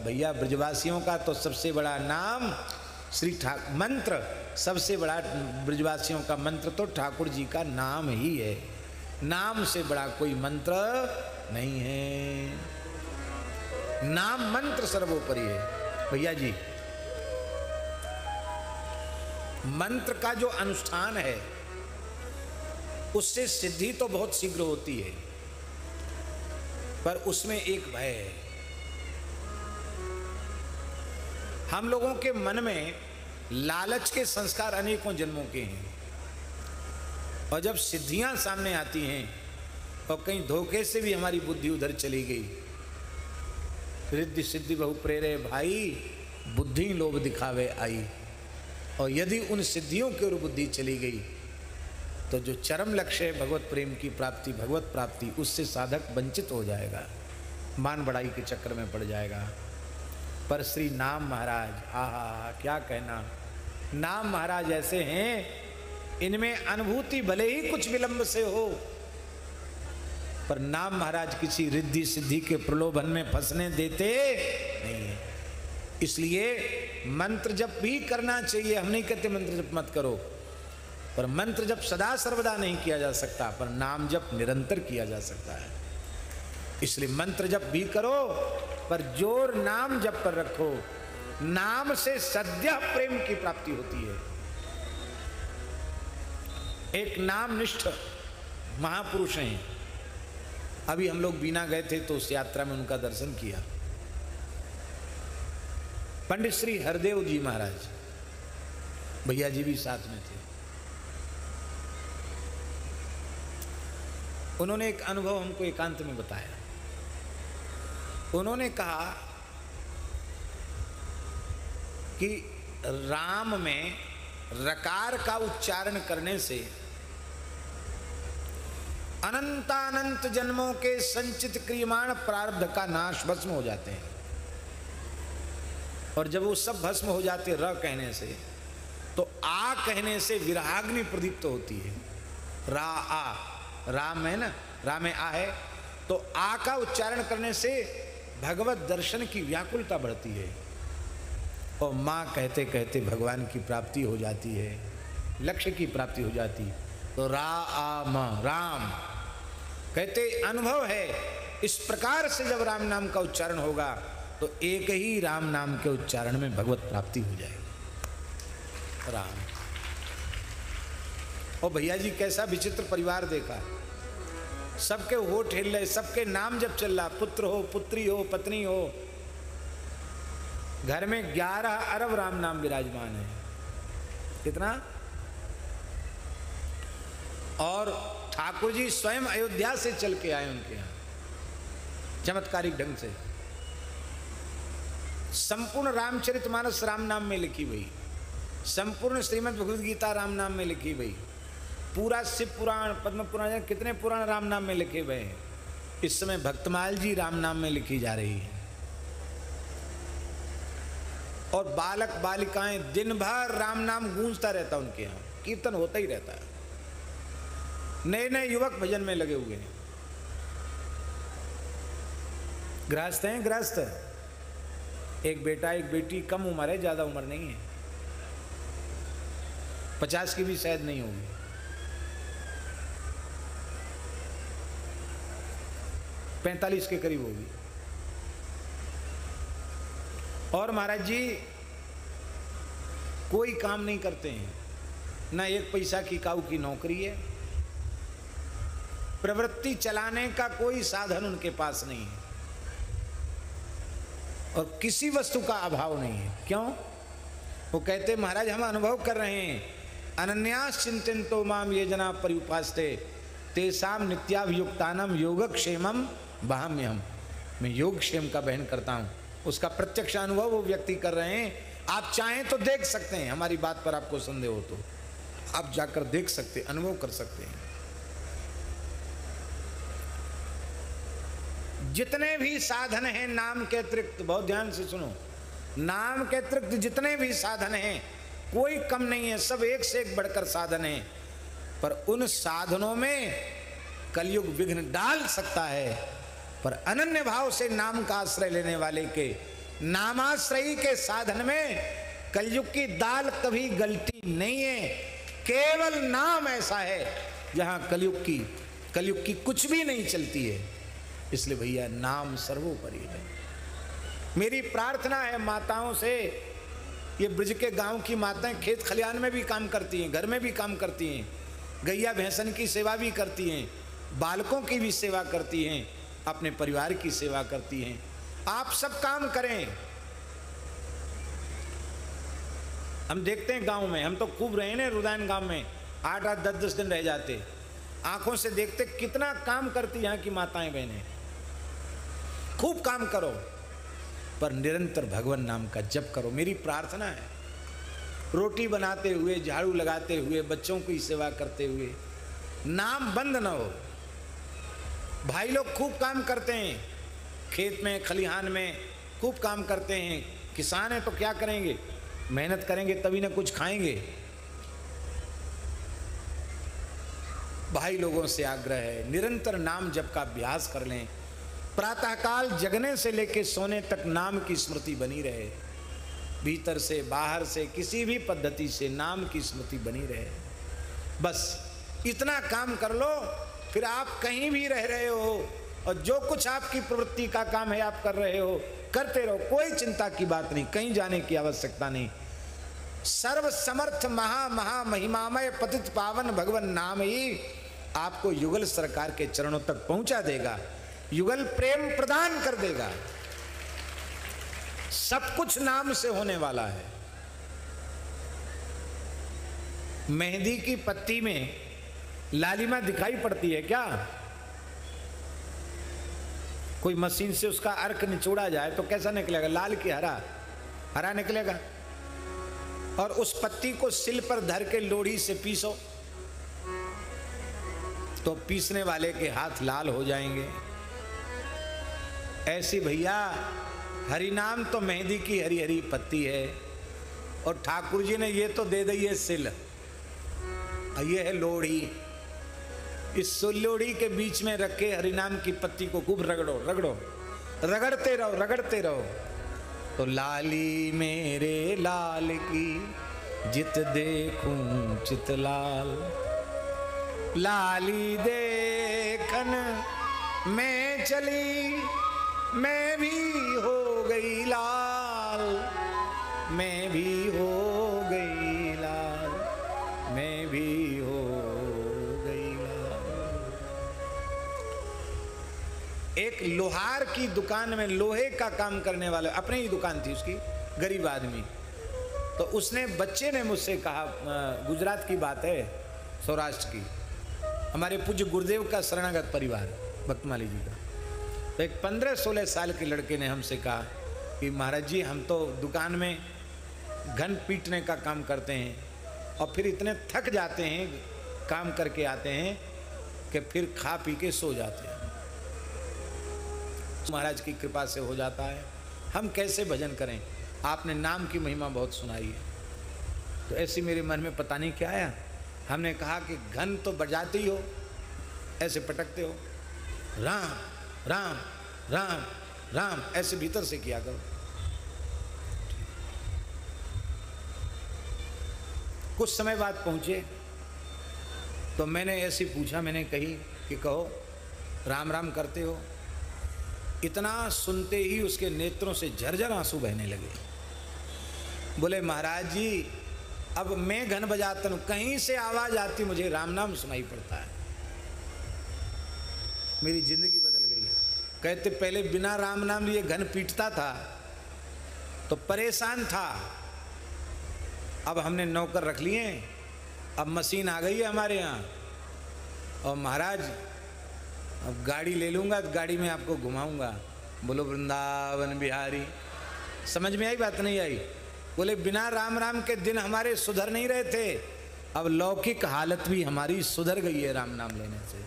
भैया ब्रजवासियों का तो सबसे बड़ा नाम श्री ठाकुर मंत्र, सबसे बड़ा ब्रजवासियों का मंत्र तो ठाकुर जी का नाम ही है। नाम से बड़ा कोई मंत्र नहीं है। नाम मंत्र सर्वोपरि है भैया जी। मंत्र का जो अनुष्ठान है उससे सिद्धि तो बहुत शीघ्र होती है, पर उसमें एक भय है। हम लोगों के मन में लालच के संस्कार अनेकों जन्मों के हैं, और जब सिद्धियां सामने आती हैं और कहीं धोखे से भी हमारी बुद्धि उधर चली गई, रिद्धि सिद्धि बहु प्रेरे भाई, बुद्धि लोभ दिखावे आई। और यदि उन सिद्धियों की ओर बुद्धि चली गई तो जो चरम लक्ष्य है भगवत प्रेम की प्राप्ति, भगवत प्राप्ति, उससे साधक वंचित हो जाएगा, मान बढ़ाई के चक्कर में पड़ जाएगा। पर श्री नाम महाराज, आहा क्या कहना, नाम महाराज ऐसे हैं, इनमें अनुभूति भले ही कुछ विलंब से हो, पर नाम महाराज किसी रिद्धि सिद्धि के प्रलोभन में फंसने देते नहीं है। इसलिए मंत्र जप भी करना चाहिए, हम नहीं कहते मंत्र जप मत करो, पर मंत्र जप सदा सर्वदा नहीं किया जा सकता, पर नाम जप निरंतर किया जा सकता है। इसलिए मंत्र जप भी करो, पर जोर नाम जप पर रखो। नाम से सद्य प्रेम की प्राप्ति होती है। एक नामनिष्ठ महापुरुष हैं, अभी हम लोग बीना गए थे तो उस यात्रा में उनका दर्शन किया। पंडित श्री हरदेव जी महाराज, भैया जी भी साथ में थे। उन्होंने एक अनुभव हमको एकांत में बताया। उन्होंने कहा कि राम में रकार का उच्चारण करने से अनंतानंत जन्मों के संचित क्रियमाण प्रारब्ध का नाश भस्म हो जाते हैं, और जब वो सब भस्म हो जाते र कहने से, तो आ कहने से विरहाग्नि प्रदीप्त होती है। रा आ, राम है ना, राम में आ है, तो आ का उच्चारण करने से भगवत दर्शन की व्याकुलता बढ़ती है, और माँ कहते कहते भगवान की प्राप्ति हो जाती है, लक्ष्य की प्राप्ति हो जाती है। तो रा आ म राम कहते अनुभव है। इस प्रकार से जब राम नाम का उच्चारण होगा तो एक ही राम नाम के उच्चारण में भगवत प्राप्ति हो जाएगी। राम। और भैया जी कैसा विचित्र परिवार देखा, सबके होठ हिल रहे, सबके नाम जब चल रहा, पुत्र हो, पुत्री हो, पत्नी हो, घर में 11 अरब राम नाम विराजमान है। कितना? और ठाकुर जी स्वयं अयोध्या से चल के आए उनके यहाँ, चमत्कारिक ढंग से। संपूर्ण रामचरितमानस राम नाम में लिखी हुई, संपूर्ण श्रीमद् भगवद गीता राम नाम में लिखी हुई, पूरा शिव पुराण, पद्म पुराण, कितने पुराण राम नाम में लिखे हुए हैं। इस समय भक्तमाल जी राम नाम में लिखी जा रही है, और बालक बालिकाएं दिन भर राम नाम गूंजता रहता उनके यहाँ, कीर्तन होता ही रहता है। नए नए युवक भजन में लगे हुए हैं। गृहस्थ हैं, गृहस्थ, एक बेटा एक बेटी, कम उम्र है, ज्यादा उम्र नहीं है, 50 की भी शायद नहीं होगी। पैंतालीस के करीब होगी। और महाराज जी कोई काम नहीं करते हैं, ना एक पैसा की काऊ की नौकरी है, प्रवृत्ति चलाने का कोई साधन उनके पास नहीं है, और किसी वस्तु का अभाव नहीं है। क्यों? वो कहते महाराज हम अनुभव कर रहे हैं, अनन्यास चिंतन्तो माम ये जना पर्युपास्ते तेसाम नित्याभियुक्तानम योगक्षेमम वहाम्यहम। मैं योगक्षेम का बहन करता हूँ, उसका प्रत्यक्ष अनुभव वो व्यक्ति कर रहे हैं। आप चाहें तो देख सकते हैं, हमारी बात पर आपको संदेह हो तो आप जाकर देख सकते, अनुभव कर सकते हैं। जितने भी साधन हैं नाम के अतिरिक्त, बहुत ध्यान से सुनो, नाम के अतिरिक्त जितने भी साधन हैं कोई कम नहीं है, सब एक से एक बढ़कर साधन हैं, पर उन साधनों में कलयुग विघ्न डाल सकता है। पर अनन्य भाव से नाम का आश्रय लेने वाले के नामाश्रयी के साधन में कलयुग की दाल कभी गलती नहीं है। केवल नाम ऐसा है जहां कलयुग की कुछ भी नहीं चलती है। इसलिए भैया नाम सर्वोपरि है। मेरी प्रार्थना है माताओं से, ये ब्रज के गांव की माताएं खेत खलियान में भी काम करती हैं, घर में भी काम करती हैं, गैया भैंसन की सेवा भी करती हैं, बालकों की भी सेवा करती हैं, अपने परिवार की सेवा करती हैं। आप सब काम करें। हम देखते हैं गांव में, हम तो खूब रहे ना रुदान गांव में, 8-8 10-10 दिन रह जाते, आंखों से देखते कितना काम करती यहाँ की माताएं बहनें। खूब काम करो पर निरंतर भगवान नाम का जप करो। मेरी प्रार्थना है, रोटी बनाते हुए, झाड़ू लगाते हुए, बच्चों की सेवा करते हुए नाम बंद न हो। भाई लोग खूब काम करते हैं, खेत में खलिहान में खूब काम करते हैं। किसान हैं तो क्या करेंगे, मेहनत करेंगे तभी ना कुछ खाएंगे। भाई लोगों से आग्रह है, निरंतर नाम जप का अभ्यास कर लें। प्रातःकाल जगने से लेकर सोने तक नाम की स्मृति बनी रहे। भीतर से बाहर से किसी भी पद्धति से नाम की स्मृति बनी रहे। बस इतना काम कर लो, फिर आप कहीं भी रह रहे हो और जो कुछ आपकी प्रवृत्ति का काम है आप कर रहे हो, करते रहो, कोई चिंता की बात नहीं, कहीं जाने की आवश्यकता नहीं। सर्व समर्थ महा महिमामय पतित पावन भगवान नाम ही आपको युगल सरकार के चरणों तक पहुंचा देगा, युगल प्रेम प्रदान कर देगा। सब कुछ नाम से होने वाला है। मेहंदी की पत्ती में लालिमा दिखाई पड़ती है क्या? कोई मशीन से उसका अर्क निचोड़ा जाए तो कैसा निकलेगा? लाल की हरा, हरा निकलेगा। और उस पत्ती को सिल पर धर के लोढ़ी से पीसो तो पीसने वाले के हाथ लाल हो जाएंगे। ऐसी भैया हरि नाम तो मेहंदी की हरी हरी पत्ती है और ठाकुर जी ने ये तो दे दी है सिल, ये है लोढ़ी। इस लोढ़ी के बीच में रखे हरि नाम की पत्ती को खूब रगड़ो रगड़ो, रगड़ते रहो रगड़ते रहो तो लाली मेरे लाल की जित देखूं चित लाल। लाली देखन मैं चली, मैं भी हो गई लाल, मैं भी हो गई लाल, मैं भी हो गई लाल। एक लोहार की दुकान में लोहे का काम करने वाला, अपनी ही दुकान थी उसकी, गरीब आदमी, तो उसने, बच्चे ने मुझसे कहा, गुजरात की बात है, सौराष्ट्र की, हमारे पूज्य गुरुदेव का शरणागत परिवार भक्तमाली जी का, तो एक 15-16 साल के लड़के ने हमसे कहा कि महाराज जी हम तो दुकान में घन पीटने का काम करते हैं और फिर इतने थक जाते हैं, काम करके आते हैं कि फिर खा पी के सो जाते हैं। महाराज की कृपा से हो जाता है, हम कैसे भजन करें? आपने नाम की महिमा बहुत सुनाई है। तो ऐसी मेरे मन में पता नहीं क्या आया, हमने कहा कि घन तो बजाते ही हो, ऐसे पटकते हो, राम राम राम राम ऐसे भीतर से किया करो। कुछ समय बाद पहुंचे तो मैंने ऐसे पूछा, मैंने कही कि कहो राम राम करते हो? इतना सुनते ही उसके नेत्रों से झरझर आंसू बहने लगे। बोले महाराज जी अब मैं घन बजाता हूँ, कहीं से आवाज आती मुझे राम नाम सुनाई पड़ता है। मेरी जिंदगी बदल गई। कहते पहले बिना राम नाम लिए घन पीटता था तो परेशान था, अब हमने नौकर रख लिए, अब मशीन आ गई है हमारे यहाँ, और महाराज अब गाड़ी ले लूँगा तो गाड़ी में आपको घुमाऊंगा। बोलो वृंदावन बिहारी। समझ में आई बात नहीं आई? बोले बिना राम राम के दिन हमारे सुधर नहीं रहे थे, अब लौकिक हालत भी हमारी सुधर गई है राम नाम लेने से।